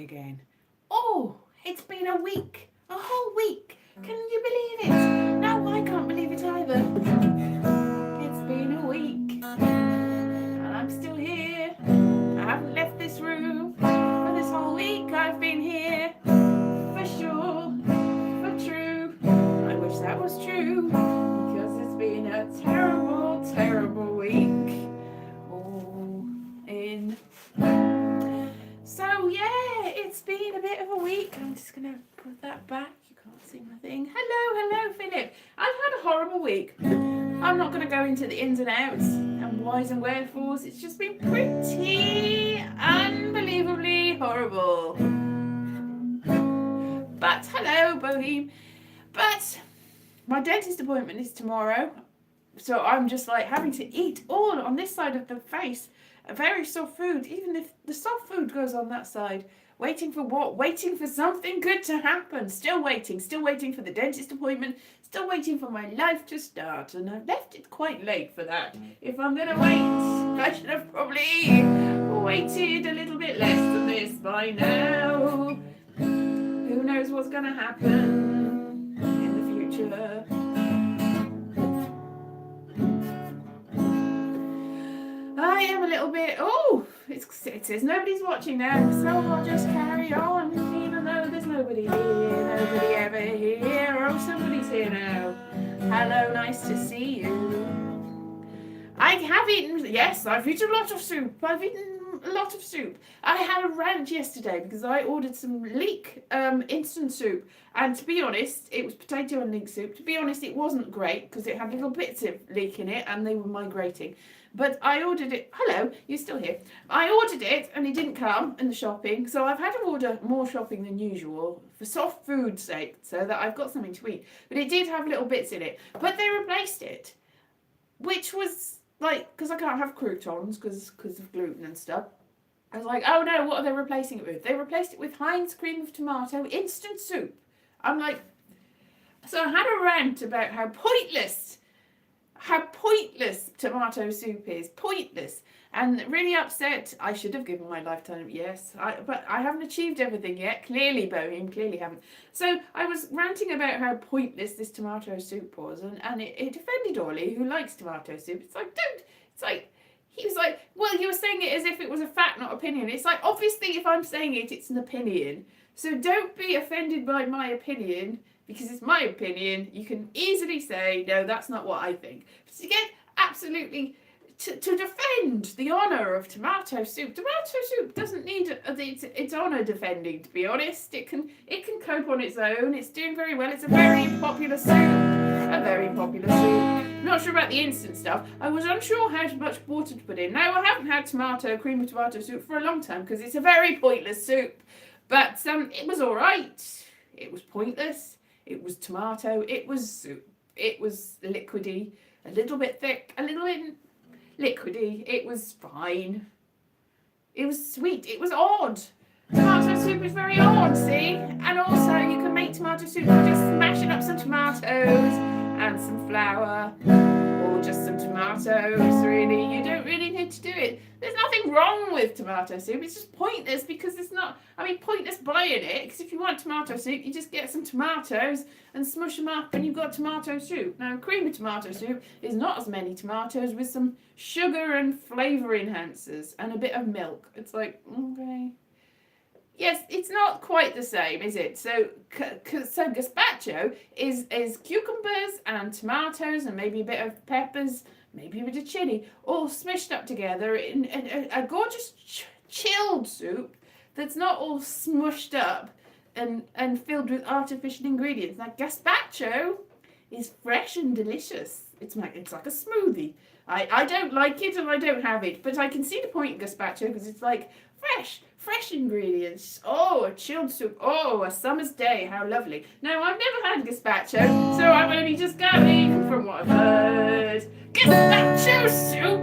me again. Oh, it's been a week. A whole week. Can you believe it? No, I can't believe it either. It's been a week. And I'm still here. I haven't left this room. For this whole week I've been here. For sure. For true. I wish that was true. Because it's been a terrible, terrible week. All in. So yeah, it's been a bit of a week. I'm just going to put that back. You can't see my thing. Hello, Philip. I've had a horrible week. I'm not going to go into the ins and outs and whys and wherefores. It's just been pretty unbelievably horrible. But hello, Boheme. But my dentist appointment is tomorrow. So I'm just like having to eat all on this side of the face. A very soft food, even if the soft food goes on that side. Waiting for what? Waiting for something good to happen. Still waiting for the dentist appointment. Still waiting for my life to start. And I've left it quite late for that. If I'm going to wait, I should have probably waited a little bit less than this by now. Who knows what's going to happen in the future. I am a little bit, it says nobody's watching now, so I'll just carry on, even though there's nobody here, nobody ever here. Oh, somebody's here now. Hello, nice to see you. I have eaten, yes, I've eaten a lot of soup. I had a rant yesterday because I ordered some leek instant soup, and to be honest, it was potato and leek soup. To be honest, it wasn't great because it had little bits of leek in it and they were migrating. But I ordered it. Hello, you're still here. I ordered it and it didn't come in the shopping. So I've had to order more shopping than usual for soft food's sake so that I've got something to eat. But it did have little bits in it. But they replaced it, which was like, because I can't have croutons because of gluten and stuff. I was like, oh no, what are they replacing it with? They replaced it with Heinz cream of tomato instant soup. I'm like, so I had a rant about how pointless tomato soup is. Pointless. And really upset. I should have given my lifetime, yes. But I haven't achieved everything yet. Clearly, Boheme, clearly haven't. So I was ranting about how pointless this tomato soup was. And it offended Ollie, who likes tomato soup. It's like, he was like, well, you were saying it as if it was a fact, not opinion. It's like, obviously, if I'm saying it, it's an opinion. So don't be offended by my opinion. Because it's my opinion, you can easily say, no, that's not what I think. But to get absolutely, to defend the honour of tomato soup doesn't need its honour defending, to be honest. It can cope on its own. It's doing very well. It's a very popular soup. Not sure about the instant stuff. I was unsure how much water to put in. Now, I haven't had cream of tomato soup for a long time because it's a very pointless soup. But it was all right. It was pointless. It was tomato, it was soup, it was liquidy, a little bit thick, a little bit liquidy, it was fine. It was sweet, it was odd. Tomato soup is very odd, see? And also you can make tomato soup by just smashing up some tomatoes and some flour, or just some tomatoes, really. You don't really need to do it. There's nothing wrong with tomato soup. It's just pointless because pointless buying it. Because if you want tomato soup, you just get some tomatoes and smush them up and you've got tomato soup. Now, cream of tomato soup is not as many tomatoes with some sugar and flavour enhancers and a bit of milk. It's like, okay. Yes, it's not quite the same, is it? So gazpacho is cucumbers and tomatoes and maybe a bit of peppers, maybe a bit of chilli, all smushed up together in a gorgeous chilled soup that's not all smushed up and filled with artificial ingredients. Now, gazpacho is fresh and delicious. It's like a smoothie. I don't like it and I don't have it, but I can see the point in gazpacho because it's like fresh ingredients. Oh, a chilled soup. Oh, a summer's day. How lovely. Now, I've never had gazpacho, so I'm only just going from what I've heard. Gazpacho soup.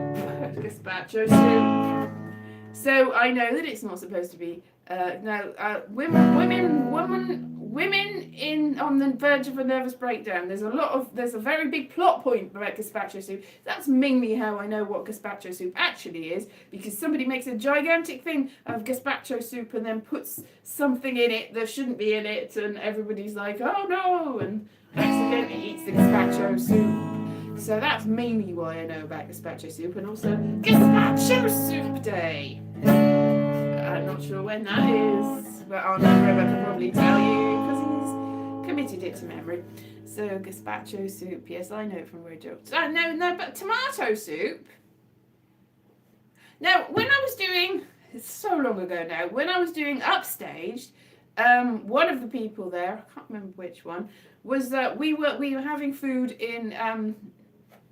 So I know that it's not supposed to be. Women women on the verge of a nervous breakdown. There's a very big plot point about gazpacho soup. That's mainly how I know what gazpacho soup actually is, because somebody makes a gigantic thing of gazpacho soup and then puts something in it that shouldn't be in it, and everybody's like, oh no, and accidentally eats the gazpacho soup. So that's mainly why I know about gazpacho soup, and also Gazpacho Soup Day. I'm not sure when that is, but Aunt Rebecca can probably tell you because he's committed it to memory. So gazpacho soup, yes, I know it from Word Jokes. No, but tomato soup. Now, when I was doing, it's so long ago now, when I was doing Upstaged, one of the people there, I can't remember which one, was that we were having food in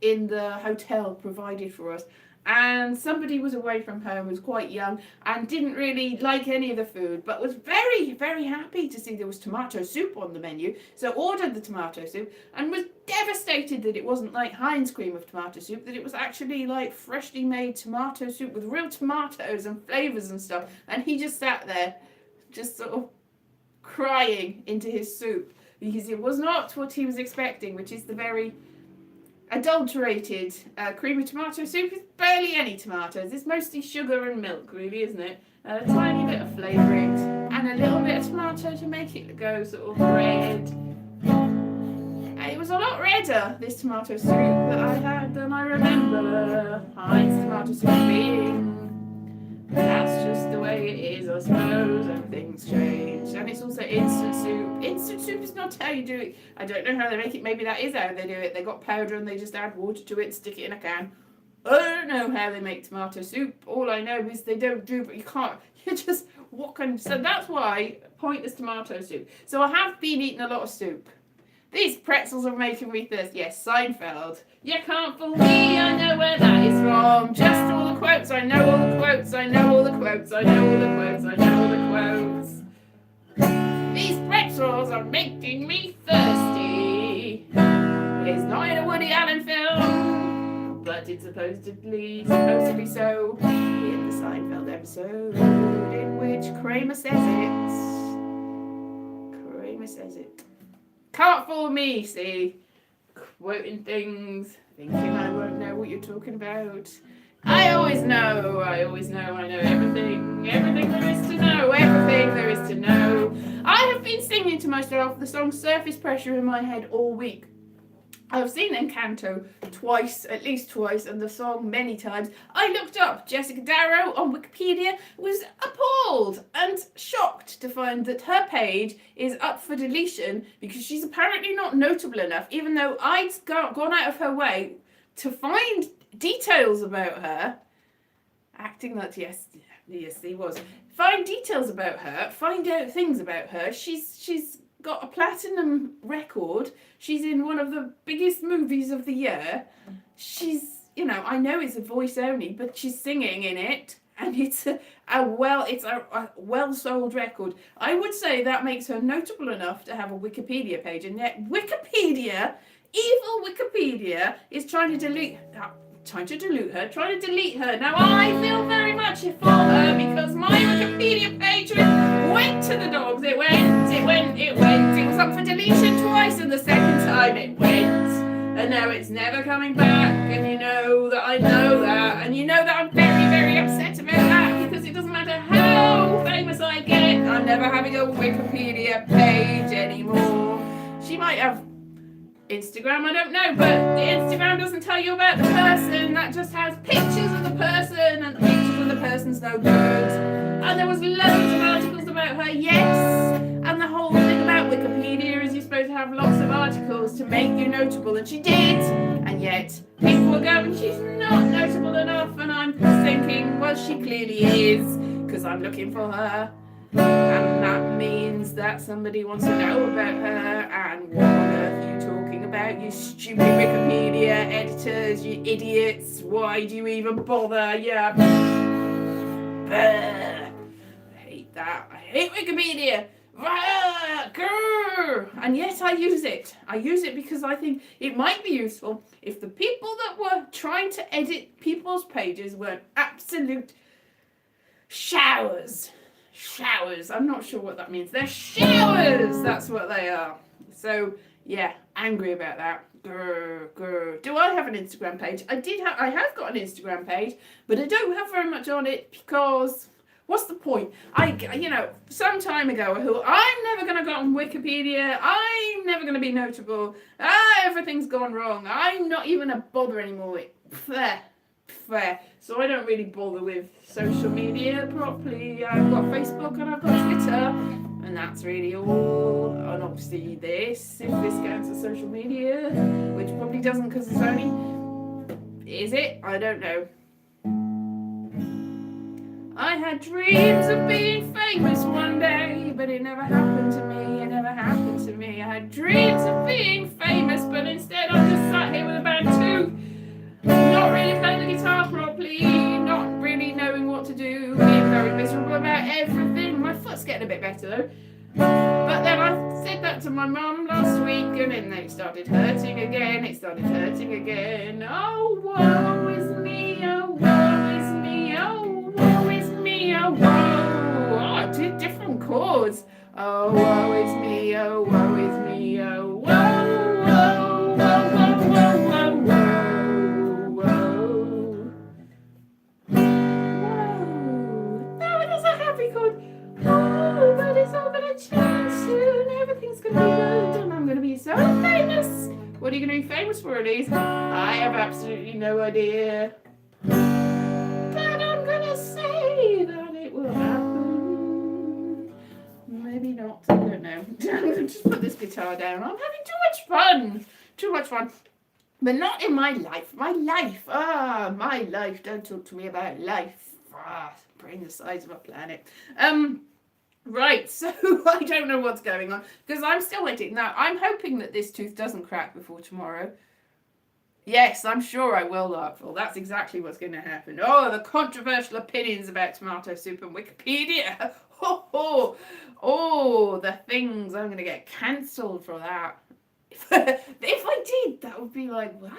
the hotel provided for us. And somebody was away from home, was quite young, and didn't really like any of the food, but was very, very happy to see there was tomato soup on the menu. So ordered the tomato soup and was devastated that it wasn't like Heinz cream of tomato soup, that it was actually like freshly made tomato soup with real tomatoes and flavours and stuff. And he just sat there, just sort of crying into his soup, because it was not what he was expecting, which is the very adulterated creamy tomato soup with barely any tomatoes. It's mostly sugar and milk, really, isn't it? A tiny bit of flavouring and a little bit of tomato to make it go sort of red. And it was a lot redder, this tomato soup that I had, than I remember Heinz tomato soup being. That's just the way it is, I suppose, and things change. And it's also instant soup. Instant soup is not how you do it. I don't know how they make it. Maybe that is how they do it. They got powder and they just add water to it and stick it in a can. I don't know how they make tomato soup. All I know is they don't do, but you can't. You just walk and... So that's why pointless tomato soup. So I have been eating a lot of soup. These pretzels are making me thirsty. Yes, Seinfeld. You can't fool me, I know where that is from. Just all the quotes, I know all the quotes, I know all the quotes, I know all the quotes, I know all the quotes. These pretzels are making me thirsty. It's not in a Woody Allen film, but it's supposedly so in the Seinfeld episode in which Kramer says it. Kramer says it. Can't fool me, see? Quoting things, thinking I won't know what you're talking about. I always know, I know everything there is to know, everything there is to know. I have been singing to myself the song Surface Pressure in my head all week. I've seen Encanto twice, at least twice, and the song many times. I looked up Jessica Darrow on Wikipedia, was appalled and shocked to find that her page is up for deletion because she's apparently not notable enough, even though I'd gone out of her way to find details about her. Acting that, yes, he was. Find details about her, find out things about her. She's got a platinum record. She's in one of the biggest movies of the year. She's, I know it's a voice only, but she's singing in it, and it's a well-sold record. I would say that makes her notable enough to have a Wikipedia page, and yet Wikipedia, evil Wikipedia, is trying to delete her. Now I feel very much for her because my Wikipedia page went to the dogs. It went. It was up for deletion twice, and the second time it went. And now it's never coming back, and you know that I know that, and you know that I'm very, very upset about that, because it doesn't matter how famous I get, I'm never having a Wikipedia page anymore. She might have Instagram, I don't know, but the Instagram doesn't tell you about the person, that just has pictures of the person, and the pictures of the person's no good. And there was loads of articles about her, yes, and the whole thing about Wikipedia is you're supposed to have lots of articles to make you notable, and she did, and yet people were going, she's not notable enough, and I'm thinking, well, she clearly is, because I'm looking for her. And that means that somebody wants to know about her, and what on earth are you talking about, you stupid Wikipedia editors, you idiots, why do you even bother, yeah. I hate that, I hate Wikipedia, and yet I use it because I think it might be useful if the people that were trying to edit people's pages were absolute showers showers. I'm not sure what that means. They're showers. That's what they are. So yeah, angry about that. Grr, grr. Do I have an Instagram page? I have got an Instagram page, but I don't have very much on it because what's the point? Some time ago I thought I'm never going to go on Wikipedia. I'm never going to be notable. Everything's gone wrong. I'm not even a bother anymore. Fair. So I don't really bother with social media properly. I've got Facebook and I've got Twitter, and that's really all. And obviously if this counts as social media, which probably doesn't because it's only, is it? I don't know. I had dreams of being famous one day, but it never happened to me. I had dreams of being famous, but instead I'm just sat here with a bad tooth. Not really playing the guitar properly, not really knowing what to do, being very miserable about everything. My foot's getting a bit better though. But then I said that to my mum last week, and then it started hurting again. Oh, woe is me, oh, woe is me, oh, woe is me, oh, woe. Oh, two different chords. Oh, woe is me, oh, woe is me, oh, woe, woe, woe, woe, woe, woe, woe. No, it is a happy chord. Oh, but it's all gonna change soon. Everything's gonna be good, and I'm gonna be so famous. What are you gonna be famous for, Elise? I have absolutely no idea. But I'm gonna say that it will happen. Maybe not. I don't know. I'm gonna just put this guitar down. I'm having too much fun. But not in my life. My life. My life. Don't talk to me about life. Brain the size of a planet. Right, so I don't know what's going on because I'm still waiting. Now, I'm hoping that this tooth doesn't crack before tomorrow. Yes, I'm sure I will, Larkville. That's exactly what's going to happen. Oh, the controversial opinions about tomato soup and Wikipedia. Oh, the things. I'm going to get cancelled for that. If I did, that would be like, what?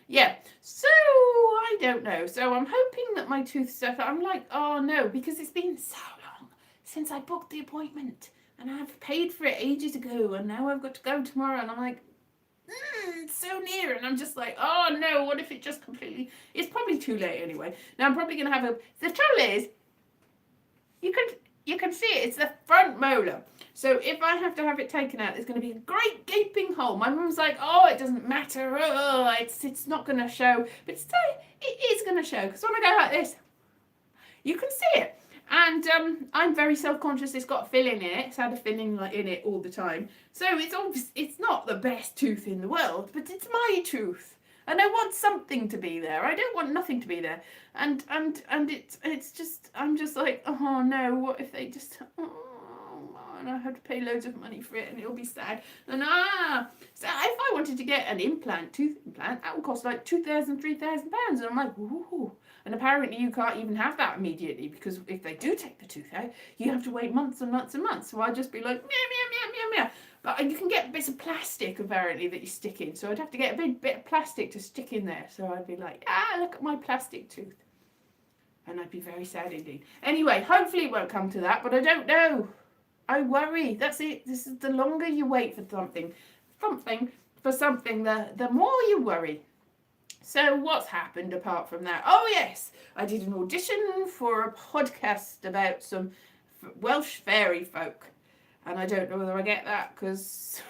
Yeah, so I don't know. So I'm hoping that my tooth stuff, I'm like, oh no, because it's been so long since I booked the appointment and I've paid for it ages ago and now I've got to go tomorrow and I'm like, it's so near, and I'm just like, oh no, what if it just completely, it's probably too late anyway. Now I'm probably going to have the trouble is, you can see it, it's the front molar. So if I have to have it taken out, there's going to be a great gaping hole. My mum's like, oh, it doesn't matter. Oh, it's not going to show. But still, it is going to show. Because when I go like this, you can see it. And I'm very self-conscious. It's got a filling in it. It's had a filling in it all the time. So it's obvious. It's not the best tooth in the world, but it's my tooth. And I want something to be there. I don't want nothing to be there. And it's just, I'm just like, oh no, what if they just, and I have to pay loads of money for it and it'll be sad. And so if I wanted to get an tooth implant, that would cost like £2,000, £3,000. And I'm like, ooh. And apparently you can't even have that immediately because if they do take the tooth out, you have to wait months and months and months. So I'd just be like, meow. But you can get bits of plastic apparently that you stick in. So I'd have to get a big bit of plastic to stick in there. So I'd be like, look at my plastic tooth. And I'd be very sad indeed. Anyway, hopefully it won't come to that, but I don't know. I worry. That's it. This is the longer you wait for something, the more you worry. So what's happened apart from that? Oh yes, I did an audition for a podcast about some Welsh fairy folk. And I don't know whether I get that because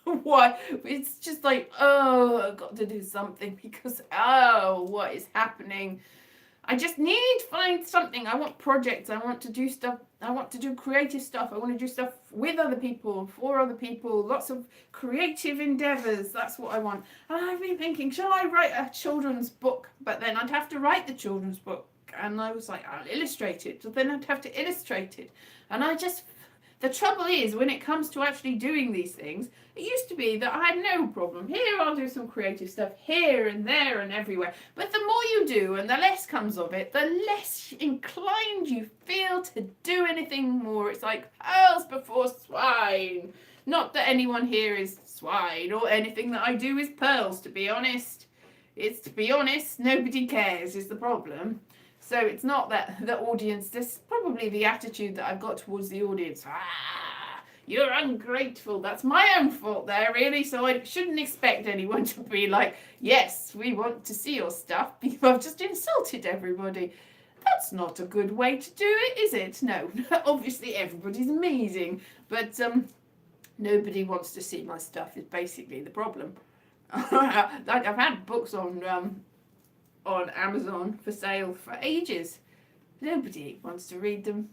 why? It's just like, I've got to do something because, what is happening? I just need to find something. I want projects. I want to do stuff. I want to do creative stuff. I want to do stuff with other people, for other people. Lots of creative endeavours. That's what I want. And I've been thinking, shall I write a children's book? But then I'd have to write the children's book. And I was like, I'll illustrate it. So then I'd have to illustrate it. And the trouble is, when it comes to actually doing these things, it used to be that I had no problem. Here, I'll do some creative stuff here and there and everywhere. But the more you do and the less comes of it, the less inclined you feel to do anything more. It's like pearls before swine. Not that anyone here is swine or anything that I do is pearls, to be honest. To be honest, nobody cares is the problem. So it's not that the audience, this is probably the attitude that I've got towards the audience. You're ungrateful. That's my own fault there, really. So I shouldn't expect anyone to be like, yes, we want to see your stuff because I've just insulted everybody. That's not a good way to do it, is it? No, obviously everybody's amazing, but nobody wants to see my stuff is basically the problem. Like I've had books on Amazon for sale for ages. Nobody wants to read them.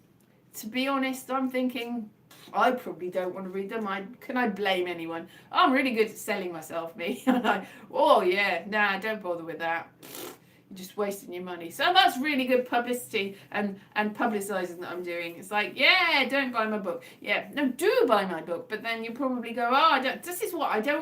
To be honest, I'm thinking I probably don't want to read them. Can I blame anyone? I'm really good at selling myself, me. Oh yeah, nah, don't bother with that. You're just wasting your money. So that's really good publicity and publicising that I'm doing. It's like, yeah, don't buy my book. Yeah, no, do buy my book. But then you probably go, this is what I don't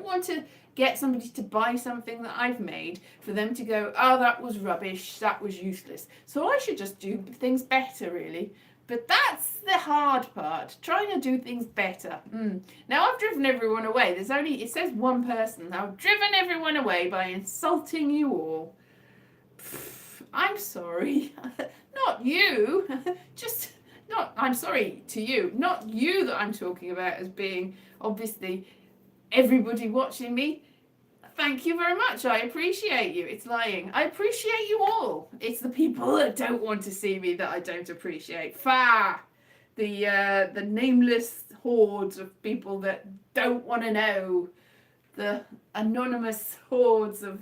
want to get somebody to buy something that I've made for them to go, oh, that was rubbish, that was useless. So I should just do things better, really. But that's the hard part, trying to do things better. Now I've driven everyone away. It says one person. I've driven everyone away by insulting you all. I'm sorry. Not you. I'm sorry to you. Not you that I'm talking about as being, obviously, everybody watching me. Thank you very much. I appreciate you. It's lying. I appreciate you all. It's the people that don't want to see me that I don't appreciate. The nameless hordes of people that don't want to know. The anonymous hordes of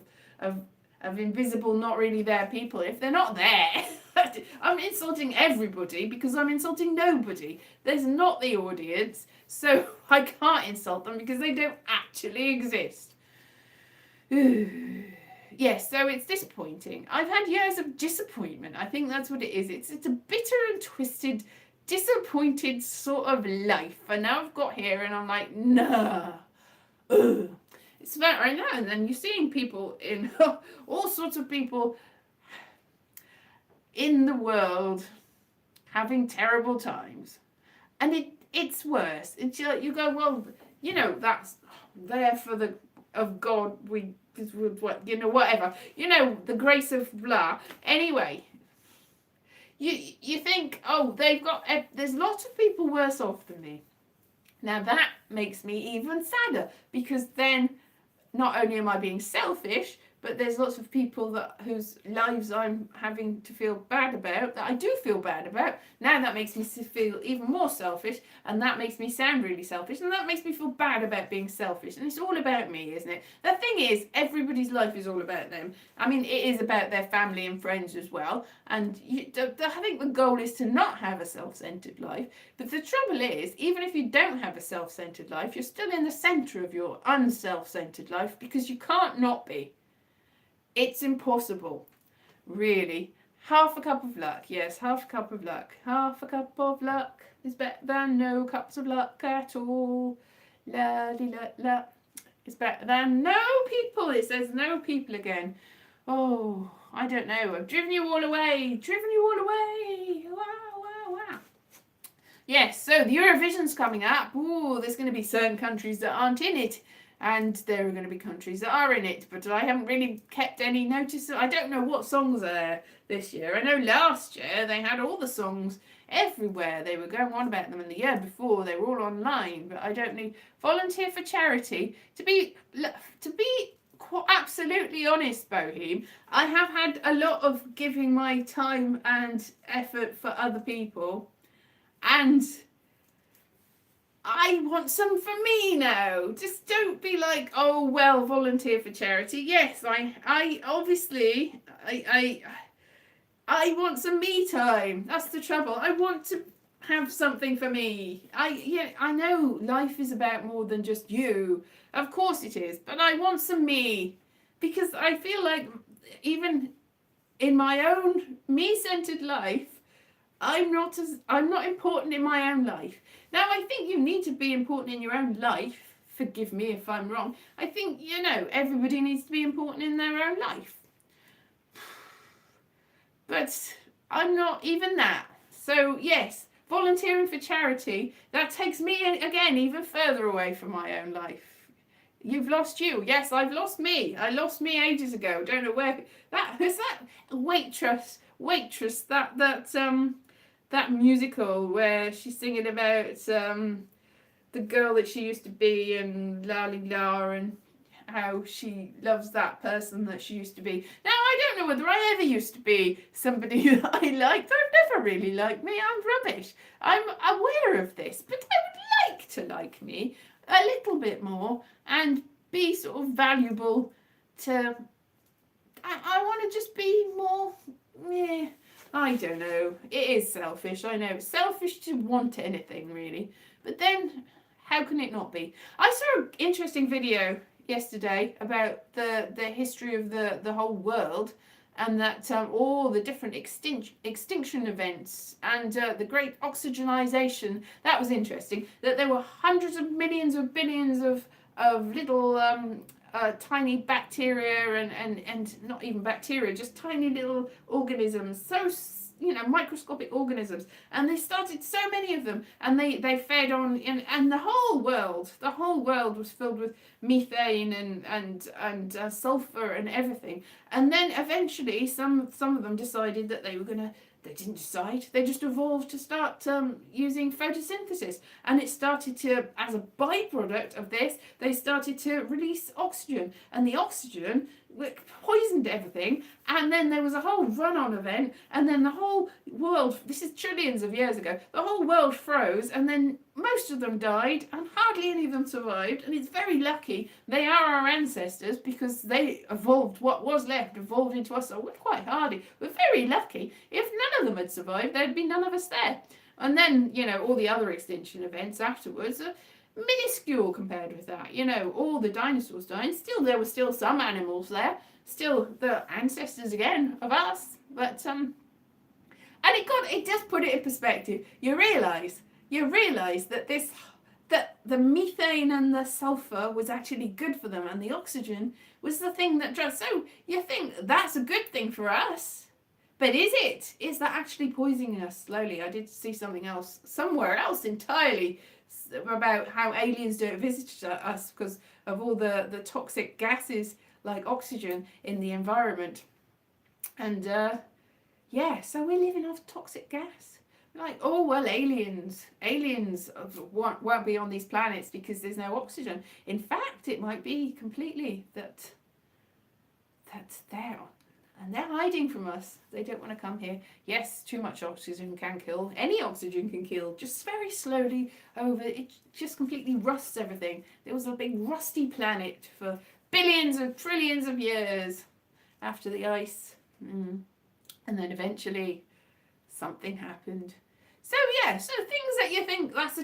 invisible, not really there people. If they're not there, I'm insulting everybody because I'm insulting nobody. There's not the audience, so I can't insult them because they don't actually exist. Yes, so it's disappointing. I've had years of disappointment. I think that's what it is. It's a bitter and twisted, disappointed sort of life. And now I've got here and I'm like, nah. It's about right now. And then you're seeing people in all sorts of people in the world having terrible times. And it's worse. It's like you go, well, that's there for the of God, whatever, the grace of blah. Anyway, you think, there's lots of people worse off than me. Now that makes me even sadder because then not only am I being selfish, but there's lots of people whose lives I'm having to feel bad about, that I do feel bad about. Now that makes me feel even more selfish, and that makes me sound really selfish, and that makes me feel bad about being selfish. And it's all about me, isn't it? The thing is, everybody's life is all about them. I mean, it is about their family and friends as well. And I think the goal is to not have a self-centered life. But the trouble is, even if you don't have a self-centered life, you're still in the center of your unself-centered life because you can't not be. It's impossible, really. Half a cup of luck, yes, half a cup of luck. Half a cup of luck is better than no cups of luck at all. La-di-la-la. It's better than no people. It says no people again. Oh, I don't know. I've driven you all away. Wow. Yes, so the Eurovision's coming up. Ooh, there's going to be certain countries that aren't in it. And there are going to be countries that are in it, but I haven't really kept any notice. I don't know what songs are there this year. I know last year they had all the songs everywhere. They were going on about them, and the year before they were all online. But I don't need volunteer for charity. To be absolutely honest, Bohem, I have had a lot of giving my time and effort for other people, and I want some for me now. Just don't be like, oh, well, volunteer for charity. Yes, I obviously, I want some me time. That's the trouble. I want to have something for me. I know life is about more than just you. Of course it is. But I want some me. Because I feel like even in my own me-centered life, I'm not important in my own life. Now, I think you need to be important in your own life. Forgive me if I'm wrong. I think, everybody needs to be important in their own life. But I'm not even that. So, yes, volunteering for charity, that takes me, again, even further away from my own life. You've lost you. Yes, I've lost me. I lost me ages ago. Don't know where that is. That waitress. That musical where she's singing about the girl that she used to be and la la la and how she loves that person that she used to be. Now, I don't know whether I ever used to be somebody that I liked. I've never really liked me. I'm rubbish. I'm aware of this, but I would like to like me a little bit more and be sort of valuable to... I want to just be more... Yeah, I don't know. It is selfish. I know. It's selfish to want anything, really. But then, how can it not be? I saw an interesting video yesterday about the history of the whole world, and that all the different extinction events and the great oxygenization. That was interesting. That there were hundreds of millions of billions of little tiny bacteria and not even bacteria, just tiny little organisms, so microscopic organisms, and they started so many of them, and they fed on, and the whole world was filled with methane and sulfur and everything. And then eventually some of them decided that they didn't decide, they just evolved to start using photosynthesis, and it started to, as a byproduct of this, they started to release oxygen, and the oxygen poisoned everything, and then there was a whole run-on event, and then the whole world, this is trillions of years ago, the whole world froze, and then most of them died, and hardly any of them survived, and it's very lucky they are our ancestors, because they evolved, what was left evolved into us, so we're quite hardy. We're very lucky. If none of them had survived, there'd be none of us there. And then, all the other extinction events afterwards are minuscule compared with that. All the dinosaurs died. Still, there were still some animals there. Still, the ancestors again of us. But and it does put it in perspective. You realise that the methane and the sulfur was actually good for them, and the oxygen was the thing that drugs. So you think that's a good thing for us. But is it? Is that actually poisoning us slowly? I did see something else somewhere else entirely about how aliens don't visit us because of all the toxic gases like oxygen in the environment. And so we're living off toxic gas. Like, oh well, aliens won't be on these planets because there's no oxygen. In fact, it might be completely that's there. And they're hiding from us. They don't want to come here. Yes, too much oxygen can kill. Any oxygen can kill. Just very slowly over. It just completely rusts everything. There was a big rusty planet for billions of trillions of years after the ice. And then eventually something happened. So things that you think that's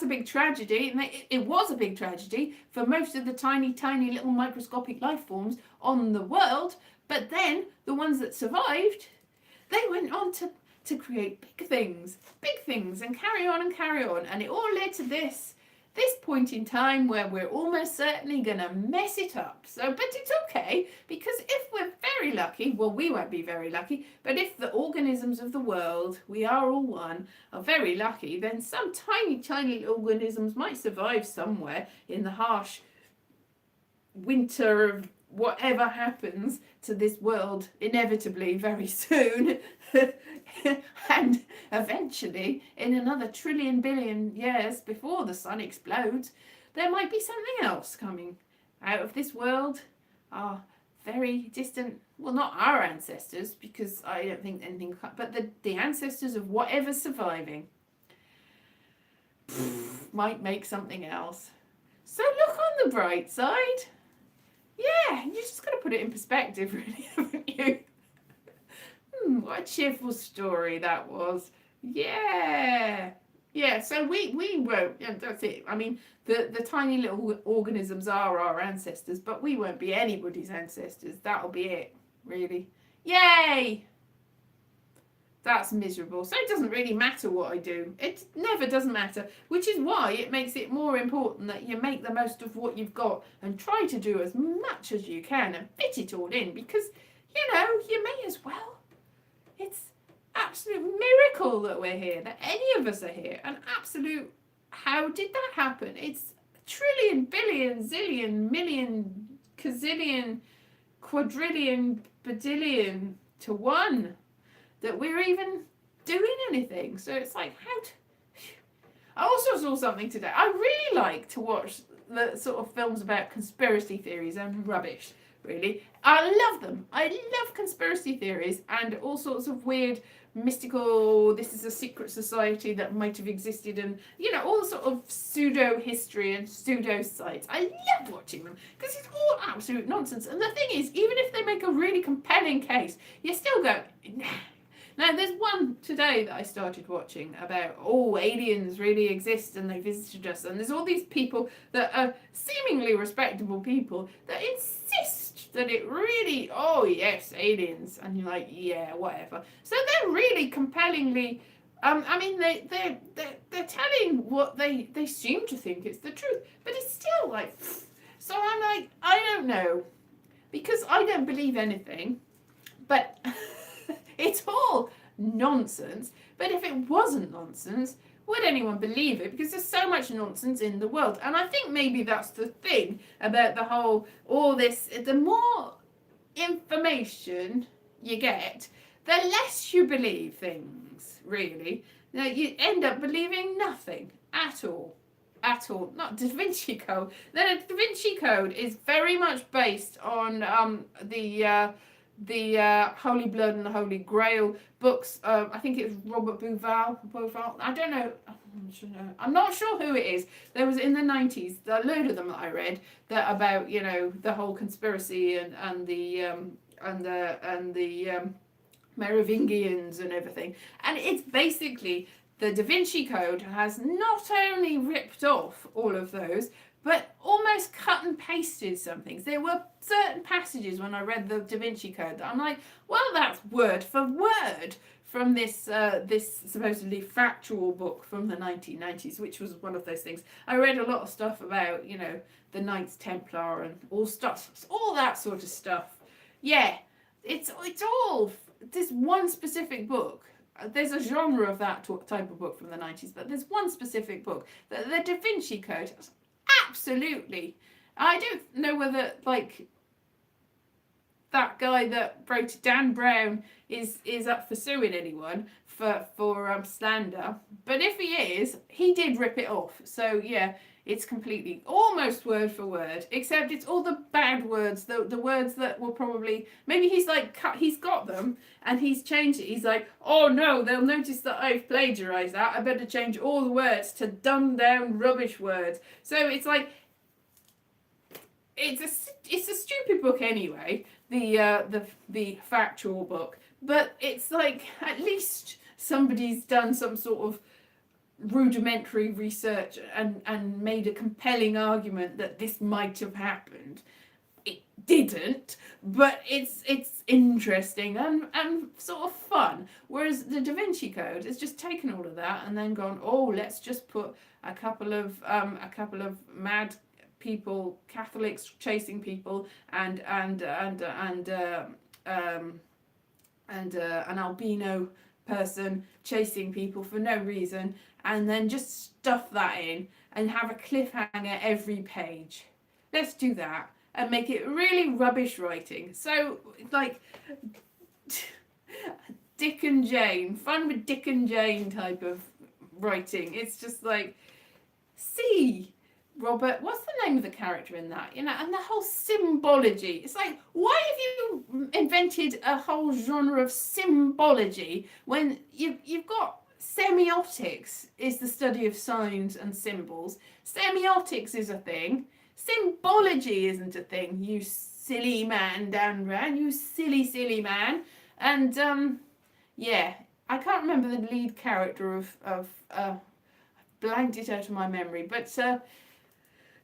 a big tragedy, and it was a big tragedy for most of the tiny little microscopic life forms on the world. But then the ones that survived, they went on to create big things and carry on, and it all led to this point in time where we're almost certainly gonna mess it up. So, but it's okay, because if we're very lucky, well, we won't be very lucky, but if the organisms of the world, we are all one, are very lucky, then some tiny organisms might survive somewhere in the harsh winter of whatever happens to this world inevitably very soon. And eventually, in another trillion billion years before the sun explodes, there might be something else coming out of this world. Our very distant, well, not our ancestors, because I don't think anything, but the ancestors of whatever's surviving might make something else. So look on the bright side. Yeah, you just got to put it in perspective, really, haven't you? What a cheerful story that was. Yeah, so we won't, that's it. I mean, the tiny little organisms are our ancestors, but we won't be anybody's ancestors. That'll be it, really. Yay! That's miserable. So it doesn't really matter what I do. It never doesn't matter, which is why it makes it more important that you make the most of what you've got and try to do as much as you can and fit it all in, because, you may as well. It's absolute miracle that we're here, that any of us are here. An absolute, how did that happen? It's trillion, billion, zillion, million, gazillion, quadrillion, badillion to one that we're even doing anything. So it's like, I also saw something today. I really like to watch the sort of films about conspiracy theories and rubbish, really. I love them. I love conspiracy theories and all sorts of weird, mystical, this is a secret society that might have existed, and, you know, all sort of pseudo-history and pseudo-science. I love watching them because it's all absolute nonsense. And the thing is, even if they make a really compelling case, you still go, nah. Now, there's one today that I started watching about, aliens really exist and they visited us. And there's all these people that are seemingly respectable people that insist that it really, oh yes, aliens. And you're like, yeah, whatever. So they're really compellingly, I mean, they're telling what they seem to think it's the truth. But it's still like, so I'm like, I don't know. Because I don't believe anything. But... it's all nonsense, but if it wasn't nonsense, would anyone believe it? Because there's so much nonsense in the world. And I think maybe that's the thing about the whole, all this, the more information you get, the less you believe things, really. Now, you end up believing nothing at all. At all. Not Da Vinci Code. Then Da Vinci Code is very much based on the Holy Blood and the Holy Grail books. I think it was Robert Bouval. I don't know. I'm not sure who it is. There was in the 90s a load of them that I read that about, you know, the whole conspiracy and the Merovingians and everything. And it's basically the Da Vinci Code has not only ripped off all of those, but almost cut and pasted some things. There were certain passages when I read the Da Vinci Code that I'm like, well, that's word for word from this supposedly factual book from the 1990s, which was one of those things. I read a lot of stuff about, you know, the Knights Templar and all that sort of stuff. Yeah, it's all this one specific book. There's a genre of that type of book from the 90s, but there's one specific book, the Da Vinci Code. Absolutely. I don't know whether, like, that guy that wrote Dan Brown is up for suing anyone for slander. But if he is, he did rip it off. So, yeah, it's completely, almost word for word, except it's all the bad words, the words that were probably, maybe he's like, he's got them and he's changed it. He's like, oh no, they'll notice that I've plagiarized that. I better change all the words to dumbed down rubbish words. So it's like, it's a stupid book anyway, the factual book, but it's like, at least somebody's done some sort of rudimentary research and made a compelling argument that this might have happened. It didn't, but it's interesting and sort of fun. Whereas the Da Vinci Code has just taken all of that and then gone, oh, let's just put a couple of mad people, Catholics chasing people, and an albino person chasing people for no reason, and then just stuff that in and have a cliffhanger every page. Let's do that and make it really rubbish writing. So, like, Dick and Jane, fun with Dick and Jane type of writing. It's just like, see, Robert, what's the name of the character in that? You know, and the whole symbology. It's like, why have you invented a whole genre of symbology when you've got semiotics is the study of signs and symbols. Semiotics is a thing. Symbology isn't a thing, you silly man, Dan Brown, you silly man. And, yeah, I can't remember the lead character of I've blanked it out of my memory, but,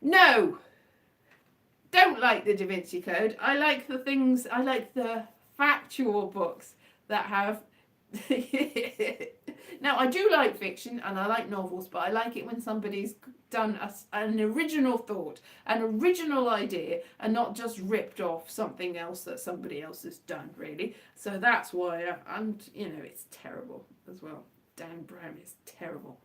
no, don't like the Da Vinci Code. I like the factual books that have... Now, I do like fiction and I like novels, but I like it when somebody's done an original thought, an original idea, and not just ripped off something else that somebody else has done, really. So that's why, and, you know, it's terrible as well. Dan Brown is terrible.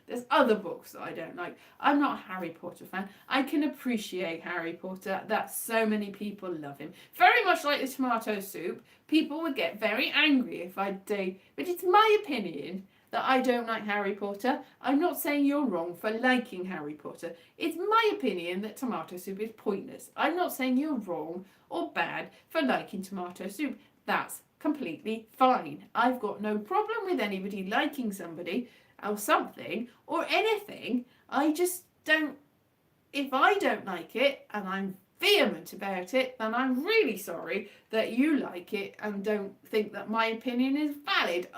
There's other books that I don't like. I'm not a Harry Potter fan. I can appreciate Harry Potter, that so many people love him. Very much like the tomato soup, people would get very angry if I did, but it's my opinion that I don't like Harry Potter. I'm not saying you're wrong for liking Harry Potter. It's my opinion that tomato soup is pointless. I'm not saying you're wrong or bad for liking tomato soup. That's completely fine. I've got no problem with anybody liking somebody or something or anything. I just don't, if I don't like it and I'm vehement about it, then I'm really sorry that you like it and don't think that my opinion is valid.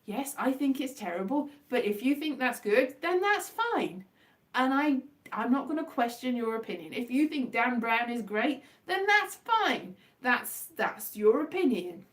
Yes, I think it's terrible, but if you think that's good, then that's fine. And I'm not going to question your opinion. If you think Dan Brown is great, then that's fine. That's your opinion.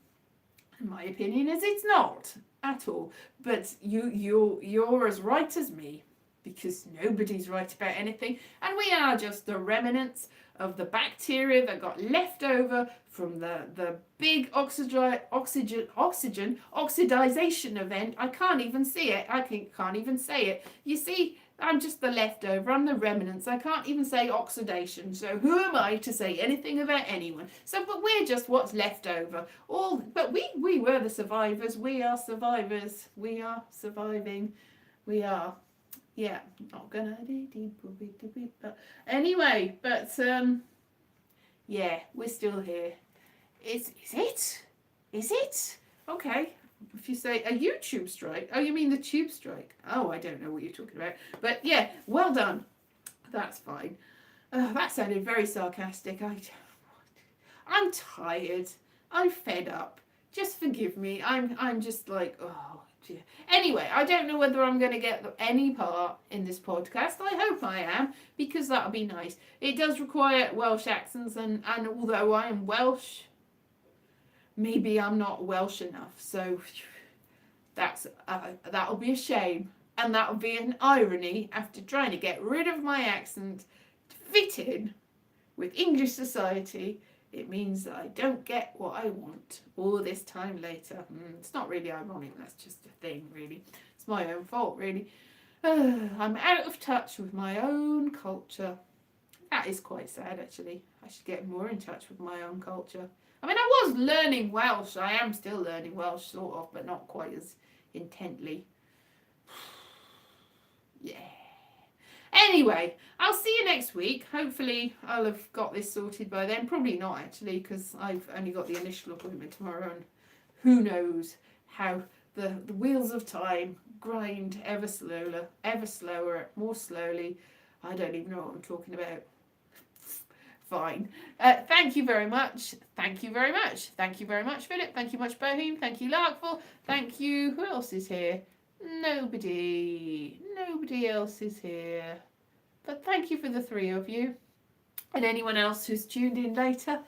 My opinion is it's not at all. But you're as right as me, because nobody's right about anything, and we are just the remnants of the bacteria that got left over from the big oxidization event. I can't even see it. I can't even say it. You see, I'm just the leftover. I'm the remnants. I can't even say oxidation. So who am I to say anything about anyone? So, but we're just what's left over. But we were the survivors. We are survivors. We are surviving. We are. Yeah, not gonna but anyway, but yeah, we're still here. Is it? Okay. If you say a YouTube strike, oh, you mean the tube strike? Oh, I don't know what you're talking about. But yeah, well done. That's fine. That sounded very sarcastic. I'm tired. I'm fed up. Just forgive me. I'm just like, oh dear. Anyway, I don't know whether I'm going to get any part in this podcast. I hope I am, because that'll be nice. It does require Welsh accents, and although I am Welsh, maybe I'm not Welsh enough. So that'll be a shame, and that'll be an irony after trying to get rid of my accent to fit in with English society. It means that I don't get what I want all this time later. It's not really ironic, that's just a thing, really. It's my own fault, really. I'm out of touch with my own culture. That is quite sad, actually. I should get more in touch with my own culture. I mean, I was learning Welsh. I am still learning Welsh, sort of, but not quite as intently. Yeah. Anyway, I'll see you next week. Hopefully I'll have got this sorted by then. Probably not, actually, because I've only got the initial appointment tomorrow, and who knows how the wheels of time grind ever slower, more slowly. I don't even know what I'm talking about. Fine. Thank you very much. Thank you very much. Thank you very much, Philip. Thank you much, Boheme. Thank you, Larkful. Thank you. Who else is here? Nobody else is here. But thank you for the three of you. And anyone else who's tuned in later.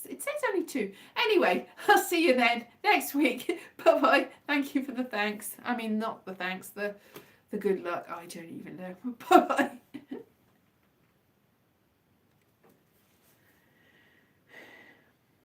It says only 2. Anyway, I'll see you then next week. Bye-bye. Thank you for the thanks. I mean, not the thanks, the good luck. I don't even know. Bye-bye.